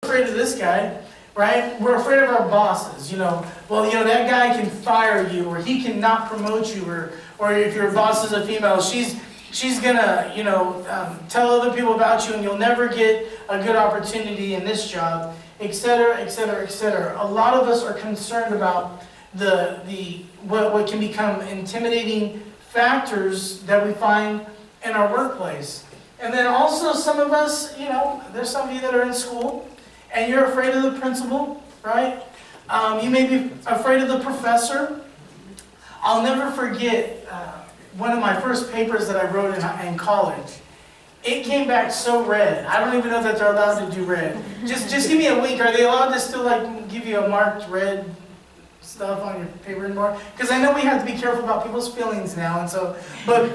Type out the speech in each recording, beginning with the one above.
afraid of this guy, right? We're afraid of our bosses, that guy can fire you, or he cannot promote you, or if your boss is a female, she's gonna, tell other people about you, and you'll never get a good opportunity in this job, etc., etc., etc. A lot of us are concerned about what can become intimidating factors that we find in our workplace. And then also some of us, there's some of you that are in school, and you're afraid of the principal, right? You may be afraid of the professor. I'll never forget one of my first papers that I wrote in college. It came back so red. I don't even know that they're allowed to do red. Just give me a week. Are they allowed to still give you a marked red stuff on your paper anymore? Because I know we have to be careful about people's feelings now, and so. But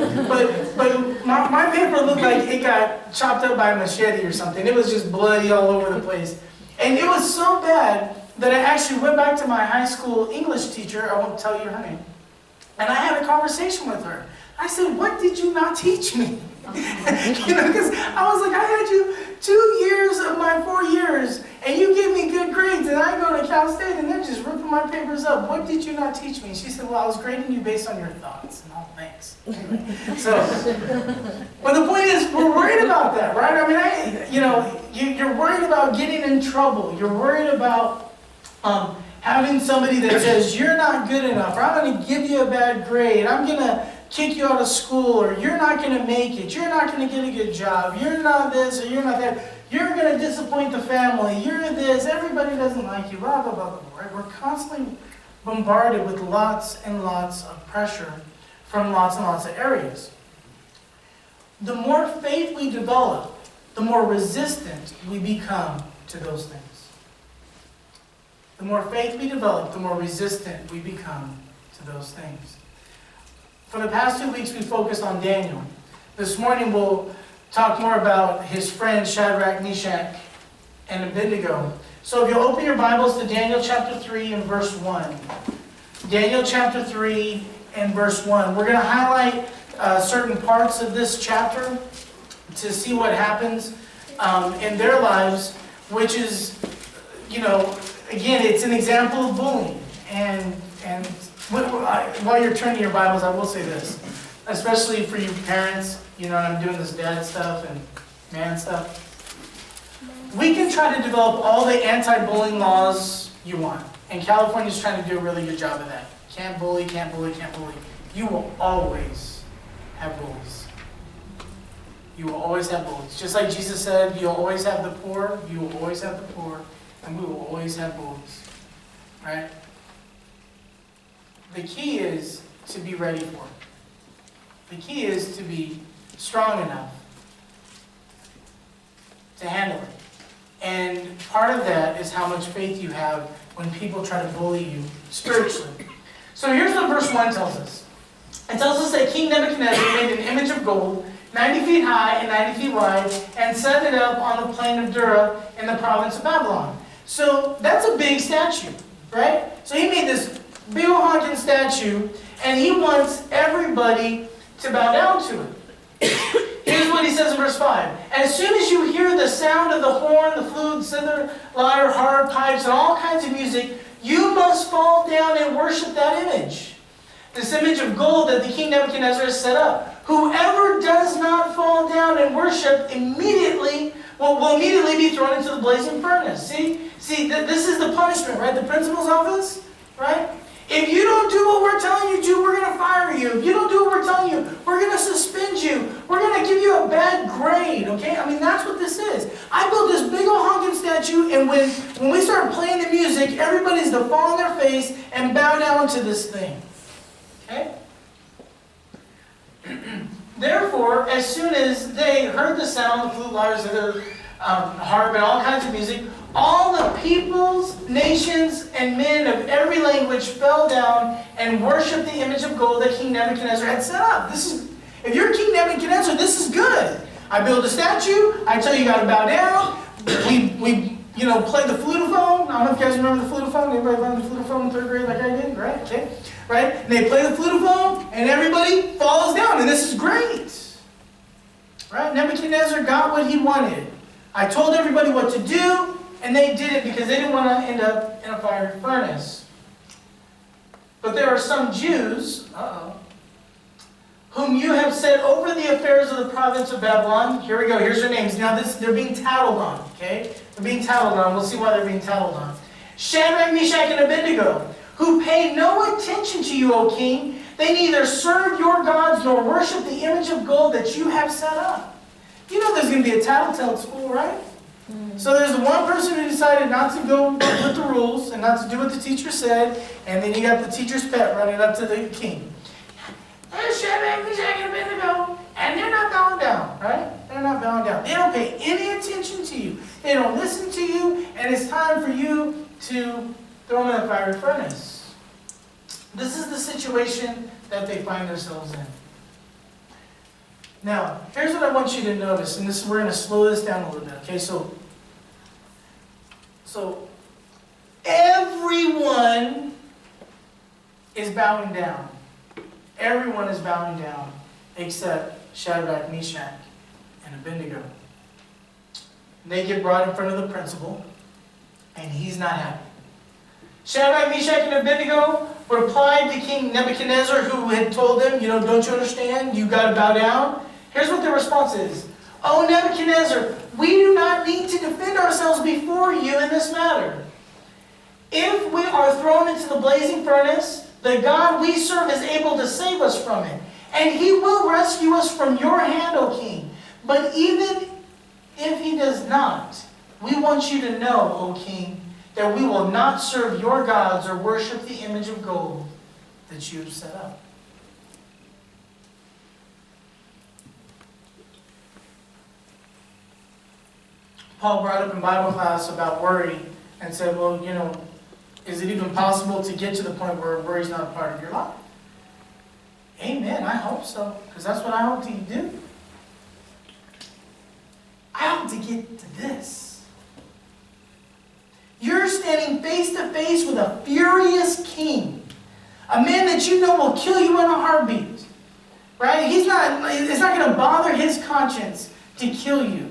my paper looked like it got chopped up by a machete or something. It was just bloody all over the place, and it was so bad that I actually went back to my high school English teacher. I won't tell you her name, and I had a conversation with her. I said, "What did you not teach me?" Because I was like, I had you 2 years of my 4 years, and you give me good grades, and I go to Cal State, and they're just ripping my papers up. What did you not teach me? She said, well, I was grading you based on your thoughts. And all, thanks. Anyway, but the point is, we're worried about that, right? I mean, you're worried about getting in trouble. You're worried about having somebody that says, you're not good enough, or I'm going to give you a bad grade, I'm going to kick you out of school, or you're not going to make it, you're not going to get a good job, you're not this, or you're not that, you're going to disappoint the family, you're this, everybody doesn't like you, blah, blah, blah, blah, right? We're constantly bombarded with lots and lots of pressure from lots and lots of areas. The more faith we develop, the more resistant we become to those things. The more faith we develop, the more resistant we become to those things. For the past 2 weeks, we focused on Daniel. This morning, we'll talk more about his friends Shadrach, Meshach, and Abednego. So if you'll open your Bibles to Daniel chapter 3 and verse 1. Daniel chapter 3 and verse 1. We're going to highlight certain parts of this chapter to see what happens in their lives, which is, again, it's an example of bullying. And while you're turning your Bibles, I will say this, especially for you parents, I'm doing this dad stuff and man stuff. We can try to develop all the anti-bullying laws you want, and California's trying to do a really good job of that. Can't bully, can't bully, can't bully. You will always have bullies. You will always have bullies. Just like Jesus said, you'll always have the poor, you will always have the poor, and we will always have bullies. Right? The key is to be ready for it. The key is to be strong enough to handle it. And part of that is how much faith you have when people try to bully you spiritually. So here's what verse 1 tells us. It tells us that King Nebuchadnezzar made an image of gold, 90 feet high and 90 feet wide, and set it up on the plain of Dura in the province of Babylon. So that's a big statue, right? So he made this big old honking statue, and he wants everybody to bow down to it. Here's what he says in verse 5. As soon as you hear the sound of the horn, the flute, zither, lyre, harp, pipes, and all kinds of music, you must fall down and worship that image. This image of gold that the king Nebuchadnezzar has set up. Whoever does not fall down and worship immediately will immediately be thrown into the blazing furnace. See, this is the punishment, right? The principal's office, right? If you don't do what we're telling you to, we're going to fire you. If you don't do what we're telling you, we're going to suspend you. We're going to give you a bad grade, okay? I mean, that's what this is. I built this big old honking statue, and when we start playing the music, everybody's to fall on their face and bow down to this thing, okay? Therefore, as soon as they heard the sound, the flute, lyres, the harp, and all kinds of music, all the peoples, nations, and men of every language fell down and worshipped the image of gold that King Nebuchadnezzar had set up. If you're King Nebuchadnezzar, this is good. I build a statue. I tell you got to bow down. We play the flutophone. I don't know if you guys remember the flutophone. Anybody learned the flutophone in 3rd grade like I did? Right? Okay. Right? And they play the flutophone, and everybody falls down, and this is great. Right? Nebuchadnezzar got what he wanted. I told everybody what to do. And they did it because they didn't want to end up in a fiery furnace. But there are some Jews, whom you have set over the affairs of the province of Babylon. Here we go, here's their names. Now they're being tattled on, okay? They're being tattled on. We'll see why they're being tattled on. Shadrach, Meshach, and Abednego, who paid no attention to you, O king. They neither served your gods nor worshiped the image of gold that you have set up. You know there's going to be a tattletale at school, right? So there's the one person who decided not to go with the rules and not to do what the teacher said, and then you got the teacher's pet running up to the king. There's Shadrach, Meshach, and Abednego, and they're not bowing down, right? They're not bowing down. They don't pay any attention to you. They don't listen to you, and it's time for you to throw them in a fiery furnace. This is the situation that they find themselves in. Now, here's what I want you to notice, and we're going to slow this down a little bit, okay? So everyone is bowing down. Everyone is bowing down except Shadrach, Meshach, and Abednego. They get brought in front of the principal, and he's not happy. Shadrach, Meshach, and Abednego replied to King Nebuchadnezzar, who had told them, don't you understand? You got to bow down. Here's what their response is. Oh, Nebuchadnezzar, we do not need to defend ourselves before you in this matter. If we are thrown into the blazing furnace, the God we serve is able to save us from it, and he will rescue us from your hand, O king. But even if he does not, we want you to know, O king, that we will not serve your gods or worship the image of gold that you have set up. Paul brought up in Bible class about worry and said, well, is it even possible to get to the point where worry is not a part of your life? Amen, I hope so, because that's what I hope to do. I hope to get to this. You're standing face to face with a furious king, a man that you know will kill you in a heartbeat, right? It's not going to bother his conscience to kill you.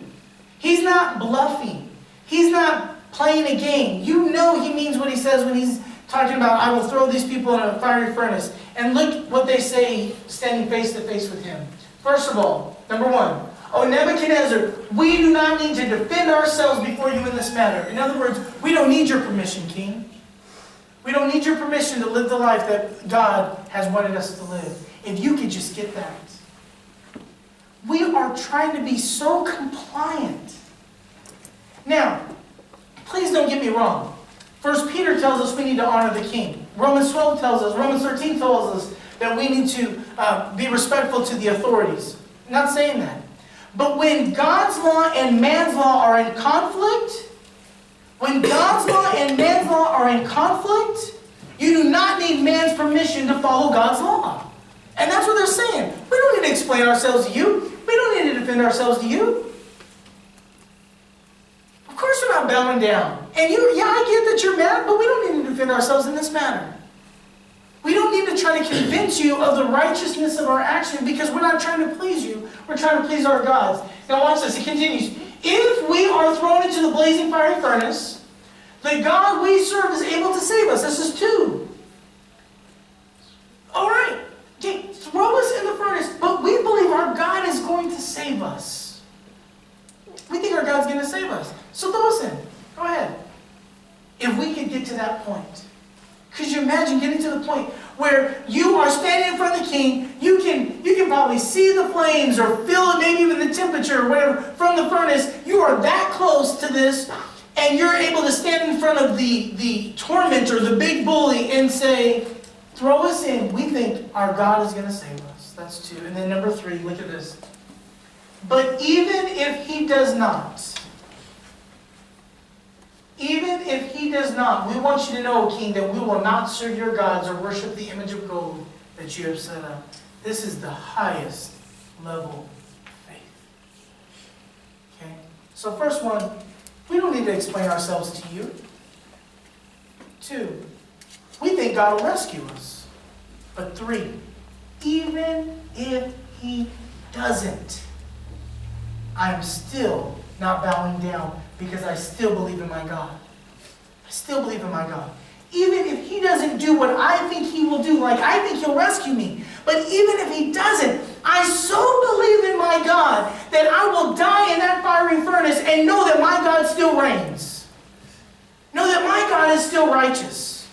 He's not bluffing. He's not playing a game. You know he means what he says when he's talking about, I will throw these people in a fiery furnace. And look what they say standing face to face with him. First of all, number one, oh Nebuchadnezzar, we do not need to defend ourselves before you in this matter. In other words, we don't need your permission, king. We don't need your permission to live the life that God has wanted us to live. If you could just get that. We are trying to be so compliant. Now, please don't get me wrong. 1 Peter tells us we need to honor the king. Romans 12 tells us, Romans 13 tells us that we need to be respectful to the authorities. I'm not saying that. But when God's law and man's law are in conflict, you do not need man's permission to follow God's law. And that's what they're saying. We don't need to explain ourselves to you. We don't need to defend ourselves to you. Of course we're not bowing down. And I get that you're mad, but we don't need to defend ourselves in this matter. We don't need to try to convince you of the righteousness of our action because we're not trying to please you. We're trying to please our gods. Now watch this. It continues. If we are thrown into the blazing fiery furnace, the God we serve is able to save us. This is 2. All right. Okay, throw us in the furnace, but we believe our God is going to save us. We think our God's going to save us. So throw us in. Go ahead. If we could get to that point. Could you imagine getting to the point where you are standing in front of the king, you can probably see the flames or feel it, maybe even the temperature or whatever from the furnace. You are that close to this, and you're able to stand in front of the tormentor, the big bully, and say, throw us in. We think our God is going to save us. That's 2. And then number 3, look at this. But even if he does not, we want you to know, king, that we will not serve your gods or worship the image of gold that you have set up. This is the highest level of faith. Okay? So first one, we don't need to explain ourselves to you. 2, we think God will rescue us. But 3, even if he doesn't, I'm still not bowing down Because I still believe in my God. I still believe in my God. Even if he doesn't do what I think he will do, like I think he'll rescue me. But even if he doesn't, I so believe in my God that I will die in that fiery furnace and know that my God still reigns. Know that my God is still righteous.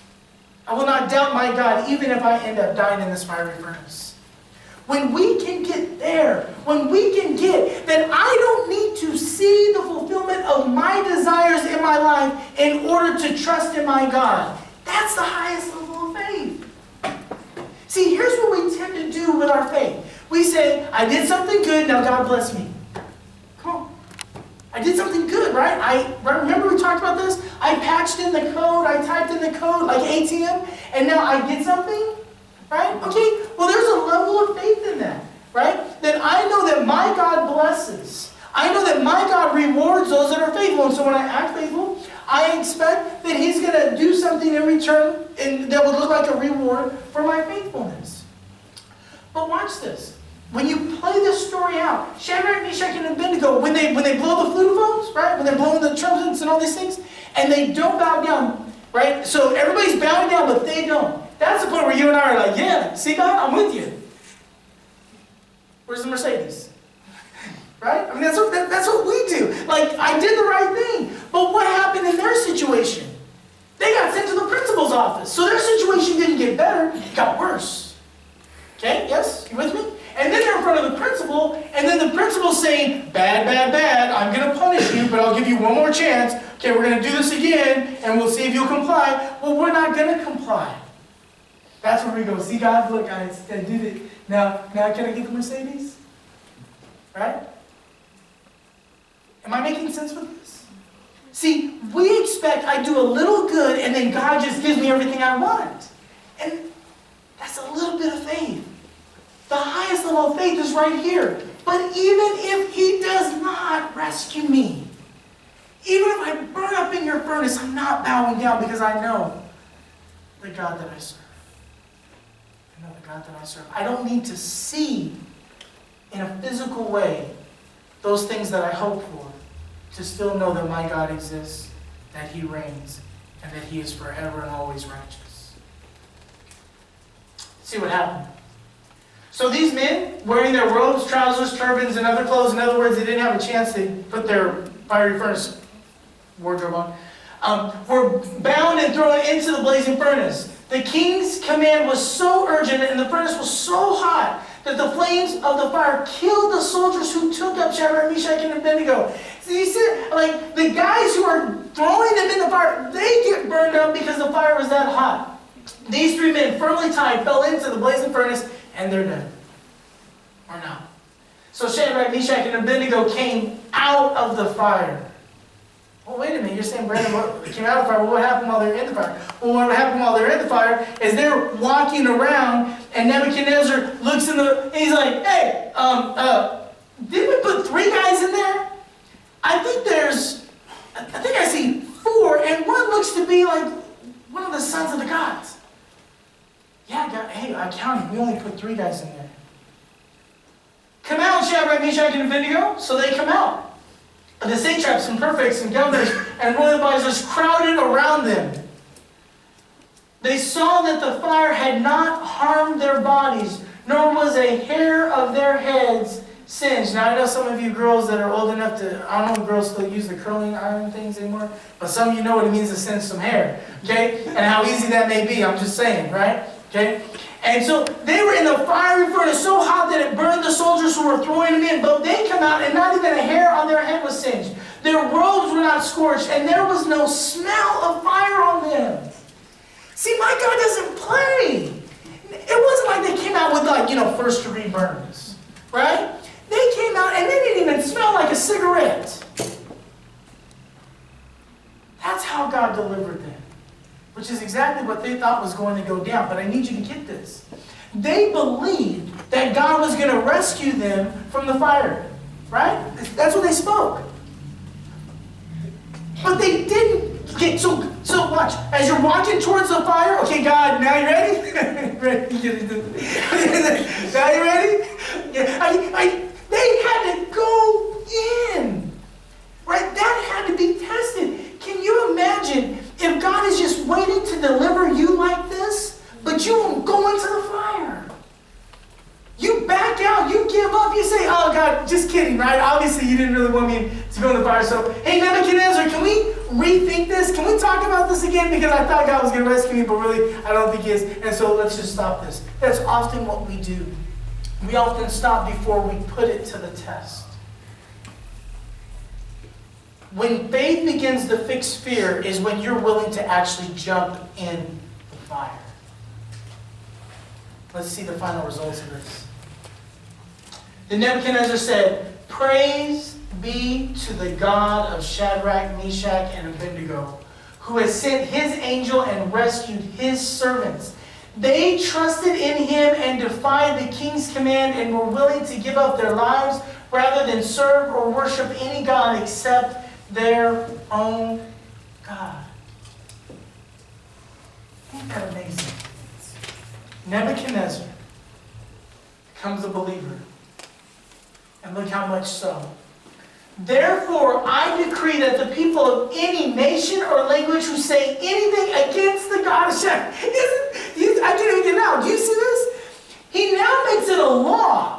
I will not doubt my God even if I end up dying in this fiery furnace. When we can get there, when we can get that I don't need to see the fulfillment of my desires in my life in order to trust in my God, that's the highest level of faith. See, here's what we tend to do with our faith. We say, I did something good, now God bless me. Come on. I did something good, right? Remember we talked about this? I patched in the code, I typed in the code like ATM, and now I get something, right? Okay, well there's a level of faith in that, right? That I know that my God blesses. I know that my God rewards those that are faithful. And so when I act faithful, I expect that he's going to do something in return and that would look like a reward for my faithfulness. But watch this. When you play this story out, Shadrach, Meshach, and Abednego, when they blow the flutophones, right? When they're blowing the trumpets and all these things, and they don't bow down, right? So everybody's bowing down, but they don't. That's the point where you and I are like, yeah, see God, I'm with you. Where's the Mercedes? Right? I mean, that's what we do. Like, I did the right thing. But what happened in their situation? They got sent to the principal's office. So their situation didn't get better, it got worse. Okay? Yes? You with me? And then they're in front of the principal, and then the principal's saying, bad, bad, bad, I'm going to punish you, but I'll give you one more chance. Okay, we're going to do this again, and we'll see if you'll comply. Well, we're not going to comply. That's where we go, see God, look, I did it. Now can I get the Mercedes? Right? Am I making sense with this? See, we expect I do a little good and then God just gives me everything I want. And that's a little bit of faith. The highest level of faith is right here. But even if he does not rescue me, even if I burn up in your furnace, I'm not bowing down because I know the God that I serve. I know the God that I serve. I don't need to see in a physical way those things that I hope for to still know that my God exists, that he reigns, and that he is forever and always righteous. See what happened. So these men, wearing their robes, trousers, turbans, and other clothes, in other words, they didn't have a chance to put their fiery furnace wardrobe on, were bound and thrown into the blazing furnace. The king's command was so urgent and the furnace was so hot that the flames of the fire killed the soldiers who took up Shadrach, Meshach, and Abednego. So you see, like, the guys who are throwing them in the fire, they get burned up because the fire was that hot. These three men, firmly tied, fell into the blazing furnace, and they're dead. Or not. So Shadrach, Meshach, and Abednego came out of the fire. Well, wait a minute, you're saying, Brandon, what came out of the fire? Well, what happened while they were in the fire? Well, what happened while they're in the fire is they're walking around, and Nebuchadnezzar looks in and he's like, hey, didn't we put 3 guys in there? I think I see 4, and one looks to be like one of the sons of the gods. Yeah, God, hey, I counted, we only put 3 guys in there. Come out, Shadrach, Meshach, and Abednego. So they come out. The satraps and prefects and governors and royal advisors crowded around them. They saw that the fire had not harmed their bodies, nor was a hair of their heads singed. Now I know some of you girls that are old enough to, I don't know if girls still use the curling iron things anymore, but some of you know what it means to singe some hair, okay? And how easy that may be, I'm just saying, right? Okay? And so they were in the fiery furnace so hot that it burned the soldiers who were throwing them in. But they come out and not even a hair on their head was singed. Their robes were not scorched and there was no smell of fire on them. See, my God doesn't play. It wasn't like they came out with first degree burns. Right? They came out and they didn't even smell like a cigarette. That's how God delivered them. Which is exactly what they thought was going to go down. But I need you to get this. They believed that God was going to rescue them from the fire. Right? That's what they spoke. But they didn't. Okay, so watch. As you're walking towards the fire, okay, God, now you ready? Now you ready? Yeah, they had to go in. right? That had to be tested. Can you imagine if God is just waiting to deliver you like this, but you won't go into the fire? You back out, you give up, you say, oh God, just kidding, right? Obviously you didn't really want me to go in the fire. So, hey Nebuchadnezzar, can we rethink this? Can we talk about this again? Because I thought God was going to rescue me, but really I don't think he is. And so let's just stop this. That's often what we do. We often stop before we put it to the test. When faith begins to fix fear is when you're willing to actually jump in the fire. Let's see the final results of this. Then Nebuchadnezzar said, praise be to the God of Shadrach, Meshach, and Abednego, who has sent his angel and rescued his servants. They trusted in him and defied the king's command and were willing to give up their lives rather than serve or worship any god except their own God. Isn't that amazing? Nebuchadnezzar becomes a believer. And look how much so. Therefore, I decree that the people of any nation or language who say anything against the God of Shadrach, I didn't even get it out. Do you see this? He now makes it a law.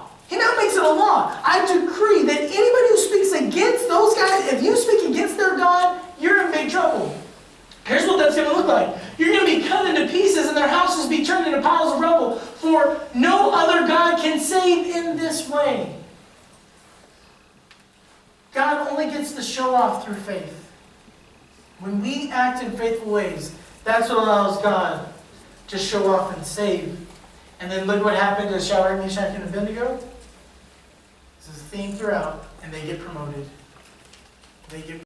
I decree that anybody who speaks against those guys, if you speak against their God, you're in big trouble. Here's what that's going to look like. You're going to be cut into pieces and their houses be turned into piles of rubble. For no other God can save in this way. God only gets to show off through faith. When we act in faithful ways, that's what allows God to show off and save. And then look what happened to Shadrach, Meshach, and Abednego. This is a theme throughout, and they get promoted.